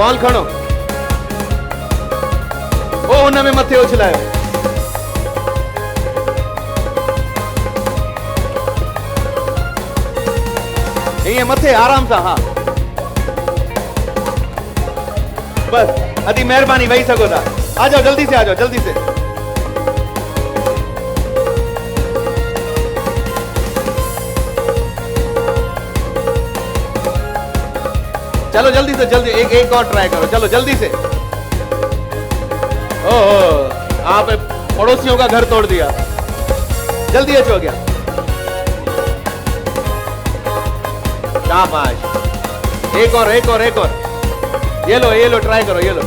Ball खणो ओ हुन में मथे उछलायो ये मथे आराम सा हाँ बस अति मेहरबानी वही सको था आ जाओ जल्दी से आ जाओ जल्दी से चलो जल्दी से जल्दी एक और ट्राई करो चलो जल्दी से ओह आप पड़ोसियों का घर तोड़ दिया जल्दी अच्छो हो गया शाबाश एक और ये लो ट्राई करो ये लो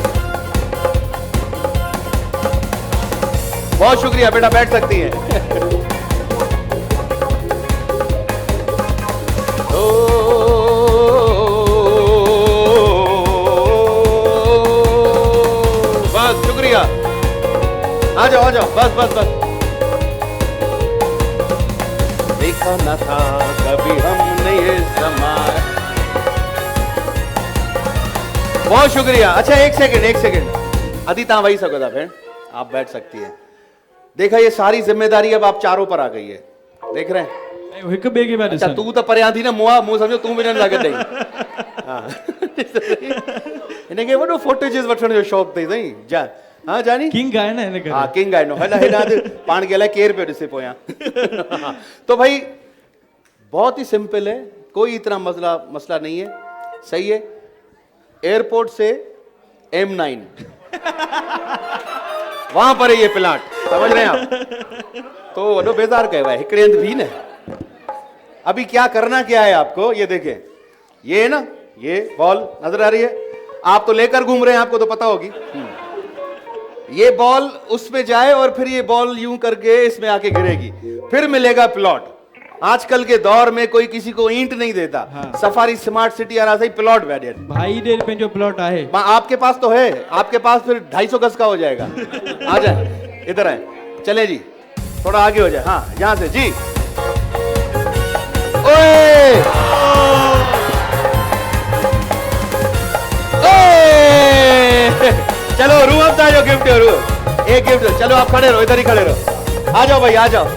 बहुत शुक्रिया बेटा बैठ सकती है बस शुक्रिया आ जाओ बस देखा न था कभी हमने ये समाया बहुत शुक्रिया अच्छा एक सेकंड अदी ता वही सको था भेण आप बैठ सकती है देखा ये सारी जिम्मेदारी अब आप चारों पर आ गई है देख रहे हैं हिक ॿिए खे पिया अच्छा ॾिसनि। तू तो परियां थी ना मुंह समझो तू भी न लगे ॾेई हाँ इनके वॾो फुटेजेस वठण जो शौक़ अथई साईं जा हाँ जानी किंग आहे न हिन करे। हाँ किंग आए नो हेॾा पाण खे अलाए केर पियो ॾिसे पोयां तो भाई बहुत ही सिंपल है कोई इतना मसला नहीं है सही है एयरपोर्ट से M9 वहां पर है ये प्लांट समझ रहे हैं आप तो वॾो बेजार कयो आहे हिकिड़े हंधि भी न अभी क्या करना क्या है आपको ये देखें ये है ना ये बॉल नजर आ रही है आप तो लेकर घूम रहे हैं आपको तो पता होगी ये बॉल उसमें जाए और फिर ये बॉल यूं करके इसमें आके गिरेगी फिर मिलेगा प्लॉट आजकल के दौर में कोई किसी को ईंट नहीं देता हाँ। सफारी स्मार्ट सिटी आ रहा सही प्लॉट बैठे भाई डेढ़ पे जो प्लॉट आहे आपके पास तो है आपके पास फिर 250 गज का हो जाएगा आ जाए इधर आए चले जी थोड़ा आगे हो जाए हाँ यहां से जी ओए चलो रू अब जो गिफ्ट है रू एक गिफ्ट चलो आप खड़े रहो इधर ही खड़े रहो आ जाओ भाई आ जाओ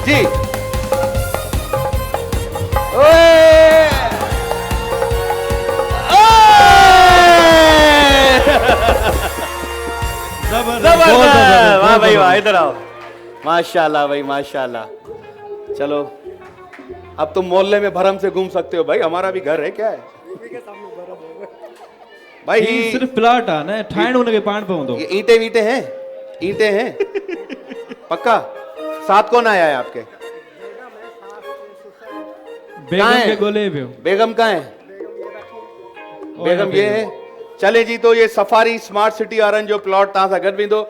जी जबरदस्त वाह भाई वाह इधर आओ माशाल्लाह भाई माशाल्लाह चलो अब तुम मोहल्ले में भरम से घूम सकते हो भाई हमारा भी घर है क्या है भाई ही सिर्फ प्लॉट आहे न ठाहिण हुनखे पाण पवंदो। ये ईंटे हैं पक्का साथ कौन आया है आपके बेगम के गोले पियो बेगम कहाँ है बेगम ये है चले जी तो ये सफारी स्मार्ट सिटी वारनि जो प्लॉट तव्हां सां गॾु वेंदो